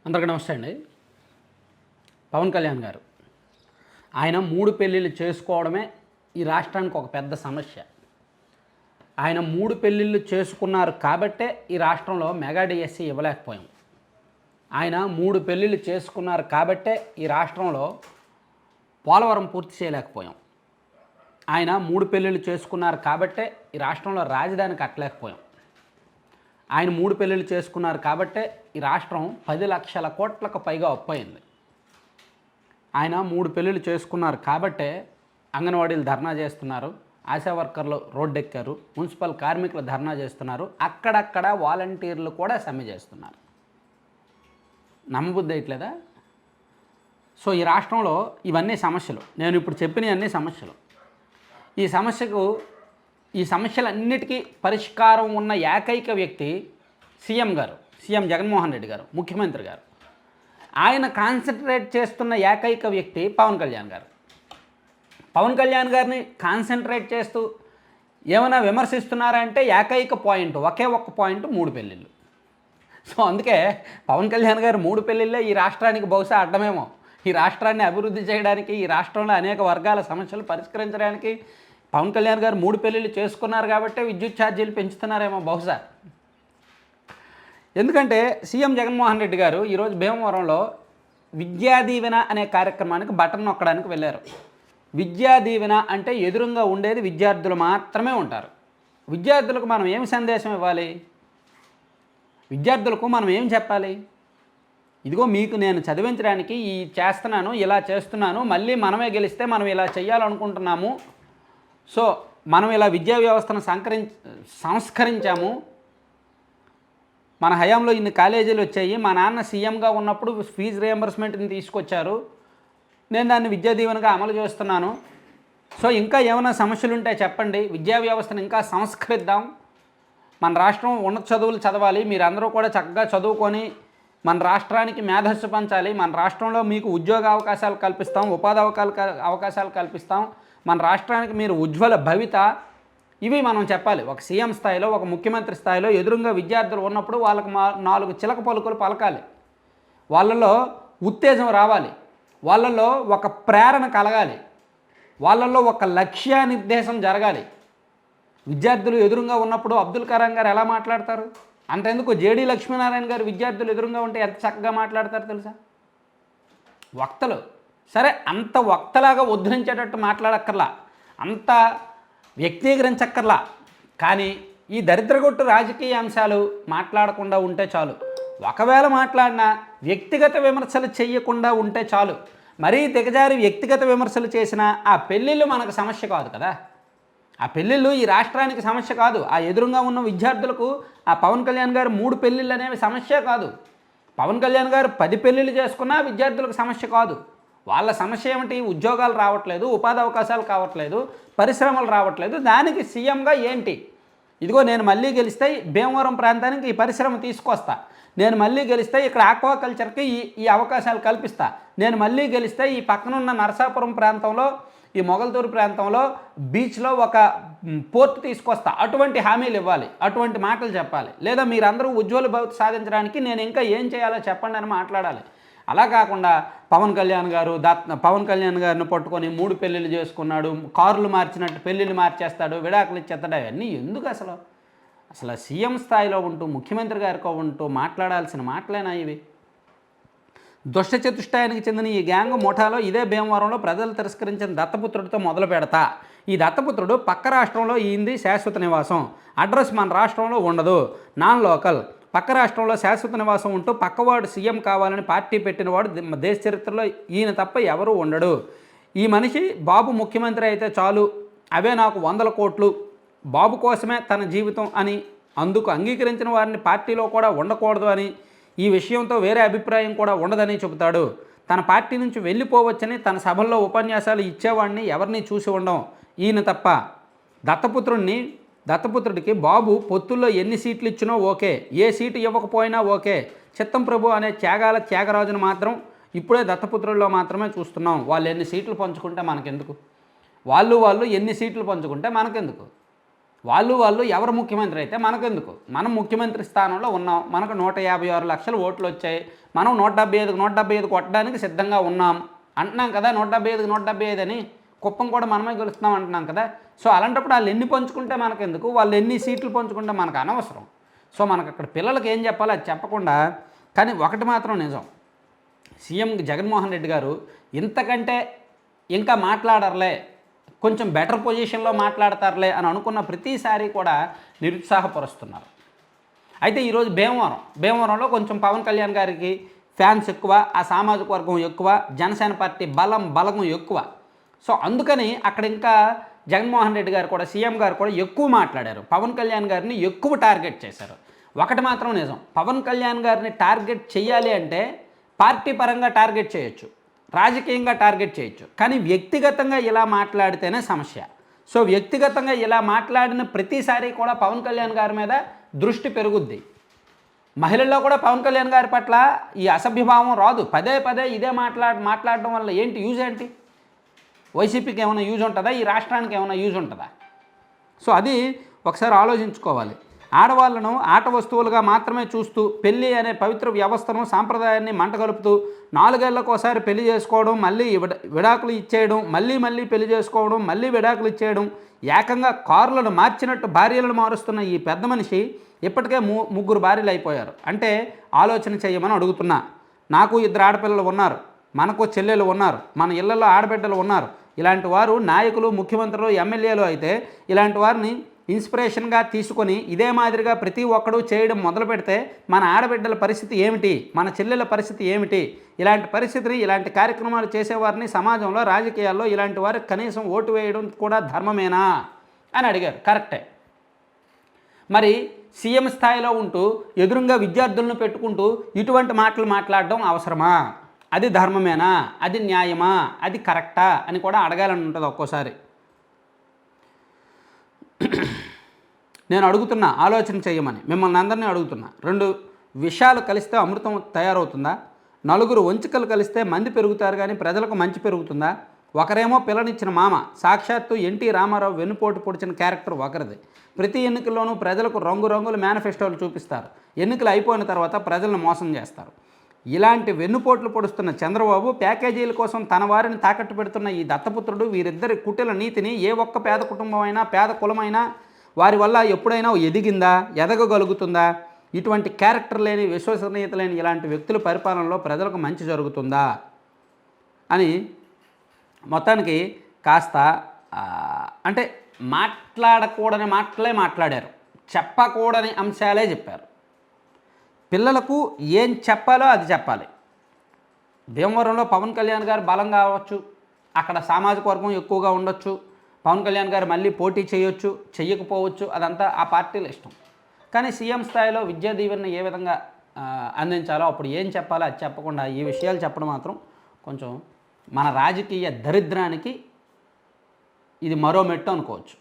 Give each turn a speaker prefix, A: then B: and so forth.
A: అందరికీ నమస్తే అండి. పవన్ కళ్యాణ్ గారు ఆయన 3 పెళ్ళిళ్ళు చేసుకోవడమే ఈ రాష్ట్రానికి ఒక పెద్ద సమస్య. ఆయన 3 పెళ్ళిళ్ళు చేసుకున్నారు కాబట్టే ఈ రాష్ట్రంలో మెగా డిఎస్సి ఇవ్వలేకపోయాం. ఆయన 3 పెళ్ళిళ్ళు చేసుకున్నారు కాబట్టే ఈ రాష్ట్రంలో పోలవరం పూర్తి చేయలేకపోయాం. ఆయన 3 పెళ్ళిళ్ళు చేసుకున్నారు కాబట్టే ఈ రాష్ట్రంలో రాజధాని కట్టలేకపోయాం. ఆయన 3 పెళ్ళిళ్ళు చేసుకున్నారు కాబట్టే ఈ రాష్ట్రం 10 లక్షల కోట్లకు పైగా అప్పయింది. ఆయన 3 పెళ్ళిళ్ళు చేసుకున్నారు కాబట్టే అంగన్వాడీలు ధర్నా చేస్తున్నారు, ఆశా వర్కర్లు రోడ్డెక్కారు, మున్సిపల్ కార్మికులు ధర్నా చేస్తున్నారు, అక్కడక్కడ వాలంటీర్లు కూడా సమ్మె చేస్తున్నారు. నమ్మబుద్ధి అయ్యట్లేదా? సో ఈ రాష్ట్రంలో ఇవన్నీ సమస్యలు, నేను ఇప్పుడు చెప్పిన అన్ని సమస్యలు. ఈ సమస్యలన్నిటికీ పరిష్కారం ఉన్న ఏకైక వ్యక్తి సీఎం జగన్మోహన్ రెడ్డి గారు, ముఖ్యమంత్రి గారు. ఆయన కాన్సన్ట్రేట్ చేస్తున్న ఏకైక వ్యక్తి పవన్ కళ్యాణ్ గారు. పవన్ కళ్యాణ్ గారిని కాన్సన్ట్రేట్ చేస్తూ ఏమైనా విమర్శిస్తున్నారంటే ఏకైక పాయింట్, ఒకే ఒక్క పాయింట్ 3 పెళ్ళిళ్ళు. సో అందుకే పవన్ కళ్యాణ్ గారు 3 పెళ్ళిళ్ళే ఈ రాష్ట్రానికి బహుశా అడ్డమేమో. ఈ రాష్ట్రాన్ని అభివృద్ధి చేయడానికి, ఈ రాష్ట్రంలో అనేక వర్గాల సమస్యలు పరిష్కరించడానికి పవన్ కళ్యాణ్ గారు 3 పెళ్ళిళ్ళు చేసుకున్నారు కాబట్టే విద్యుత్ ఛార్జీలు పెంచుతున్నారేమో బహుశా. ఎందుకంటే సీఎం జగన్మోహన్ రెడ్డి గారు ఈరోజు భీమవరంలో విద్యా దీవెన అనే కార్యక్రమానికి బటన్ నొక్కడానికి వెళ్ళారు. విద్యా దీవెన అంటే ఎదురుగా ఉండేది విద్యార్థులు మాత్రమే ఉంటారు. విద్యార్థులకు మనం ఏం సందేశం ఇవ్వాలి? విద్యార్థులకు మనం ఏం చెప్పాలి? ఇదిగో మీకు నేను చదివించడానికి ఈ చేస్తున్నాను, ఇలా చేస్తున్నాను, మళ్ళీ మనమే గెలిస్తే మనం ఇలా చేయాలనుకుంటున్నాము, సో మనం ఇలా విద్యా వ్యవస్థను సంస్కరించాము, మన హయాంలో ఇన్ని కాలేజీలు వచ్చాయి, మా నాన్న సీఎంగా ఉన్నప్పుడు ఫీజు రియంబర్స్మెంట్ని తీసుకొచ్చారు, నేను దాన్ని విద్యా దీవెనగా అమలు చేస్తున్నాను, సో ఇంకా ఏమైనా సమస్యలు ఉంటే చెప్పండి, విద్యా వ్యవస్థను ఇంకా సంస్కరిద్దాం, మన రాష్ట్రం ఉన్నత చదువులు చదవాలి, మీరందరూ కూడా చక్కగా చదువుకొని మన రాష్ట్రానికి మేధస్సు పంచాలి, మన రాష్ట్రంలో మీకు ఉద్యోగ అవకాశాలు కల్పిస్తాం, ఉపాధి అవకాశాలు కల్పిస్తాం, మన రాష్ట్రానికి మీరు ఉజ్వల భవిత, ఇవి మనం చెప్పాలి. ఒక సీఎం స్థాయిలో, ఒక ముఖ్యమంత్రి స్థాయిలో ఎదురుగా విద్యార్థులు ఉన్నప్పుడు వాళ్ళకు 4 చిలక పలుకులు పలకాలి, వాళ్ళల్లో ఉత్తేజం రావాలి, వాళ్ళల్లో ఒక ప్రేరణ కలగాలి, వాళ్ళల్లో ఒక లక్ష్యానిర్దేశం జరగాలి. విద్యార్థులు ఎదురుగా ఉన్నప్పుడు అబ్దుల్ కలాం గారు ఎలా మాట్లాడతారు? అంతెందుకు జేడీ లక్ష్మీనారాయణ గారు విద్యార్థులు ఎదురుగా ఉంటే ఎంత చక్కగా మాట్లాడతారు తెలుసా? వక్తలు సరే, అంత వక్తలాగా ఉద్ధరించేటట్టు మాట్లాడక్కర్లా, అంత వ్యక్తీకరించక్కర్లా, కానీ ఈ దరిద్రగొట్టు రాజకీయ అంశాలు మాట్లాడకుండా ఉంటే చాలు. ఒకవేళ మాట్లాడినా వ్యక్తిగత విమర్శలు చేయకుండా ఉంటే చాలు. మరీ దిగజారి వ్యక్తిగత విమర్శలు చేసినా ఆ పెళ్ళిళ్ళు మనకు సమస్య కాదు కదా. ఆ పెళ్ళిళ్ళు ఈ రాష్ట్రానికి సమస్య కాదు. ఆ ఎదురుగా ఉన్న విద్యార్థులకు ఆ పవన్ కళ్యాణ్ గారు 3 పెళ్ళిళ్ళు అనేవి సమస్య కాదు. పవన్ కళ్యాణ్ గారు 10 పెళ్ళిళ్ళు చేసుకున్నా విద్యార్థులకు సమస్య కాదు. వాళ్ళ సమస్య ఏమిటి? ఉద్యోగాలు రావట్లేదు, ఉపాధి అవకాశాలు కావట్లేదు, పరిశ్రమలు రావట్లేదు. దానికి సీఎంగా ఏంటి? ఇదిగో నేను మళ్ళీ గెలిస్తే భీమవరం ప్రాంతానికి ఈ పరిశ్రమ తీసుకొస్తా, నేను మళ్ళీ గెలిస్తే ఇక్కడ ఆక్వాకల్చర్కి ఈ అవకాశాలు కల్పిస్తా, నేను మళ్ళీ గెలిస్తే ఈ పక్కనున్న నరసాపురం ప్రాంతంలో, ఈ మొగల్తూరు ప్రాంతంలో బీచ్లో ఒక పోర్ట్ తీసుకొస్తా, అటువంటి హామీలు ఇవ్వాలి, అటువంటి మాటలు చెప్పాలి. లేదా మీరందరూ ఉజ్వల భవిత సాధించడానికి నేను ఇంకా ఏం చేయాలో చెప్పండి అని మాట్లాడాలి. అలా కాకుండా పవన్ కళ్యాణ్ గారిని పట్టుకొని 3 పెళ్ళిళ్ళు చేసుకున్నాడు, కార్లు మార్చినట్టు పెళ్ళిళ్ళు మార్చేస్తాడు, విడాకులు ఇచ్చేస్తాడు, అవన్నీ ఎందుకు? అసలు సీఎం స్థాయిలో ఉంటూ, ముఖ్యమంత్రి గారితో ఉంటూ మాట్లాడాల్సిన మాటలేనా ఇవి? దుష్ట చతుష్టయానికి చెందిన ఈ గ్యాంగ్ ముఠాలో ఇదే భీమవరంలో ప్రజలు తిరస్కరించిన దత్తపుత్రుడితో మొదలు పెడతా. ఈ దత్తపుత్రుడు పక్క రాష్ట్రంలో ఈంది శాశ్వత నివాసం, అడ్రస్ మన రాష్ట్రంలో ఉండదు, నాన్ లోకల్, పక్క రాష్ట్రంలో శాశ్వత నివాసం ఉంటూ పక్కవాడు సీఎం కావాలని పార్టీ పెట్టినవాడు దేశ చరిత్రలో ఈయన తప్ప ఎవరూ ఉండడు. ఈ మనిషి బాబు ముఖ్యమంత్రి అయితే చాలు, అవే నాకు 100 కోట్లు, బాబు కోసమే తన జీవితం అని, అందుకు అంగీకరించిన వారిని పార్టీలో కూడా ఉండకూడదు అని, ఈ విషయంతో వేరే అభిప్రాయం కూడా ఉండదని చెబుతాడు. తన పార్టీ నుంచి వెళ్ళిపోవచ్చని తన సభల్లో ఉపన్యాసాలు ఇచ్చేవాడిని ఎవరిని చూసి ఉండం ఈయన తప్ప. దత్తపుత్రుడికి బాబు పొత్తుల్లో ఎన్ని సీట్లు ఇచ్చినో ఓకే, ఏ సీటు ఇవ్వకపోయినా ఓకే. చిత్తం ప్రభు అనే త్యాగరాజును మాత్రం ఇప్పుడే దత్తపుత్రుల్లో మాత్రమే చూస్తున్నాం. వాళ్ళు ఎన్ని సీట్లు పంచుకుంటే మనకెందుకు? వాళ్ళు ఎన్ని సీట్లు పంచుకుంటే మనకెందుకు? వాళ్ళు ఎవరు ముఖ్యమంత్రి అయితే మనకెందుకు? మనం ముఖ్యమంత్రి స్థానంలో ఉన్నాం. మనకు 156 లక్షల ఓట్లు వచ్చాయి. మనం 175 కొట్టడానికి సిద్ధంగా ఉన్నాం అంటున్నాం కదా. 175 అని. కుప్పం కూడా మనమే గెలుస్తున్నాం అంటున్నాం కదా. సో అలాంటప్పుడు వాళ్ళు ఎన్ని పంచుకుంటే మనకెందుకు? వాళ్ళు ఎన్ని సీట్లు పంచుకుంటే మనకు అనవసరం. సో మనకు అక్కడ పిల్లలకి ఏం చెప్పాలో అది చెప్పకుండా, కానీ ఒకటి మాత్రం నిజం, సీఎం జగన్మోహన్ రెడ్డి గారు ఇంతకంటే ఇంకా మాట్లాడర్లే, కొంచెం బెటర్ పొజిషన్లో మాట్లాడతారులే అని అనుకున్న ప్రతిసారి కూడా నిరుత్సాహపరుస్తున్నారు. అయితే ఈరోజు భీమవరంలో కొంచెం పవన్ కళ్యాణ్ గారికి ఫ్యాన్స్ ఎక్కువ, ఆ సామాజిక వర్గం ఎక్కువ, జనసేన పార్టీ బలగం ఎక్కువ. సో అందుకని అక్కడ ఇంకా జగన్మోహన్ రెడ్డి గారు కూడా, సీఎం గారు కూడా ఎక్కువ మాట్లాడారు. పవన్ కళ్యాణ్ గారిని ఎక్కువ టార్గెట్ చేశారు. ఒకటి మాత్రం నిజం, పవన్ కళ్యాణ్ గారిని టార్గెట్ చేయాలి అంటే పార్టీ పరంగా టార్గెట్ చేయొచ్చు, రాజకీయంగా టార్గెట్ చేయొచ్చు, కానీ వ్యక్తిగతంగా ఇలా మాట్లాడితేనే సమస్య. సో వ్యక్తిగతంగా ఇలా మాట్లాడిన ప్రతిసారి కూడా పవన్ కళ్యాణ్ గారి మీద దృష్టి పెరుగుద్ది. మహిళల్లో కూడా పవన్ కళ్యాణ్ గారి పట్ల ఈ అసభ్యభావం రాదు. పదే ఇదే మాట్లాడడం వల్ల ఏంటి యూజ్ ఏంటి? వైసీపీకి ఏమైనా యూజ్ ఉంటుందా? ఈ రాష్ట్రానికి ఏమైనా యూజ్ ఉంటుందా? సో అది ఒకసారి ఆలోచించుకోవాలి. ఆడవాళ్లను ఆట వస్తువులుగా మాత్రమే చూస్తూ పెళ్ళి అనే పవిత్ర వ్యవస్థను, సాంప్రదాయాన్ని మంటగలుపుతూ 4 ఏళ్లకోసారి పెళ్లి చేసుకోవడం, మళ్ళీ విడాకులు ఇచ్చేయడం, మళ్ళీ పెళ్లి చేసుకోవడం, మళ్ళీ విడాకులు ఇచ్చేయడం, ఏకంగా కారులను మార్చినట్టు భార్యలను మారుస్తున్న ఈ పెద్ద మనిషి ఇప్పటికే 3 భార్యలు అయిపోయారు. అంటే ఆలోచన చేయమని అడుగుతున్నా. నాకు 2 ఆడపిల్లలు ఉన్నారు, మనకు చెల్లెలు ఉన్నారు, మన ఇళ్లలో ఆడబిడ్డలు ఉన్నారు. ఇలాంటి వారు నాయకులు, ముఖ్యమంత్రులు, ఎమ్మెల్యేలు అయితే ఇలాంటి వారిని ఇన్స్పిరేషన్గా తీసుకొని ఇదే మాదిరిగా ప్రతి ఒక్కడూ చేయడం మొదలు పెడితే మన ఆడబిడ్డల పరిస్థితి ఏమిటి, మన చెల్లెల పరిస్థితి ఏమిటి? ఇలాంటి పరిస్థితిని, ఇలాంటి కార్యక్రమాలు చేసేవారిని సమాజంలో, రాజకీయాల్లో ఇలాంటి వారికి కనీసం ఓటు వేయడం కూడా ధర్మమేనా అని అడిగారు. కరెక్టే. మరి సీఎం స్థాయిలో ఉంటూ ఎదురుగా విద్యార్థులను పెట్టుకుంటూ ఇటువంటి మాటలు మాట్లాడడం అవసరమా? అది ధర్మమేనా? అది న్యాయమా? అది కరెక్టా అని కూడా అడగాలని ఉంటుంది ఒక్కోసారి. నేను అడుగుతున్నా, ఆలోచన చేయమని మిమ్మల్ని అందరినీ అడుగుతున్నా. 2 విషయాలు కలిస్తే అమృతం తయారవుతుందా? 4 వంచికలు కలిస్తే మంది పెరుగుతారు కానీ ప్రజలకు మంచి పెరుగుతుందా? ఒకరేమో పిల్లనిచ్చిన మామ, సాక్షాత్తు ఎన్టీ రామారావు వెన్నుపోటు పొడిచిన క్యారెక్టర్ ఒకరిది. ప్రతి ఎన్నికల్లోనూ ప్రజలకు రంగురంగుల మేనిఫెస్టోలు చూపిస్తారు. ఎన్నికలు అయిపోయిన తర్వాత ప్రజలను మోసం చేస్తారు. ఇలాంటి వెన్నుపోట్లు పొడుస్తున్న చంద్రబాబు ప్యాకేజీల కోసం తన వారిని తాకట్టు పెడుతున్న ఈ దత్తపుత్రుడు, వీరిద్దరి కుటిల నీతిని ఏ ఒక్క పేద కుటుంబం అయినా, పేద కులమైనా వారి వల్ల ఎప్పుడైనా ఎదిగిందా, ఎదగగలుగుతుందా? ఇటువంటి క్యారెక్టర్ లేని, విశ్వసనీయత లేని ఇలాంటి వ్యక్తుల పరిపాలనలో ప్రజలకు మంచి జరుగుతుందా అని మొత్తానికి కాస్త అంటే మాట్లాడకూడని మాటలే మాట్లాడారు, చెప్పకూడని అంశాలే చెప్పారు. పిల్లలకు ఏం చెప్పాలో అది చెప్పాలి. భీమవరంలో పవన్ కళ్యాణ్ గారు బలం కావచ్చు, అక్కడ సామాజిక వర్గం ఎక్కువగా ఉండొచ్చు, పవన్ కళ్యాణ్ గారు మళ్ళీ పోటీ చేయొచ్చు, చెయ్యకపోవచ్చు, అదంతా ఆ పార్టీల ఇష్టం. కానీ సీఎం స్థాయిలో విద్యా దీవెనను ఏ విధంగా అందించాలో, అప్పుడు ఏం చెప్పాలో అది చెప్పకుండా ఈ విషయాలు చెప్పడం మాత్రం కొంచెం మన రాజకీయ దరిద్రానికి ఇది మరో మెట్టు అనుకోవచ్చు.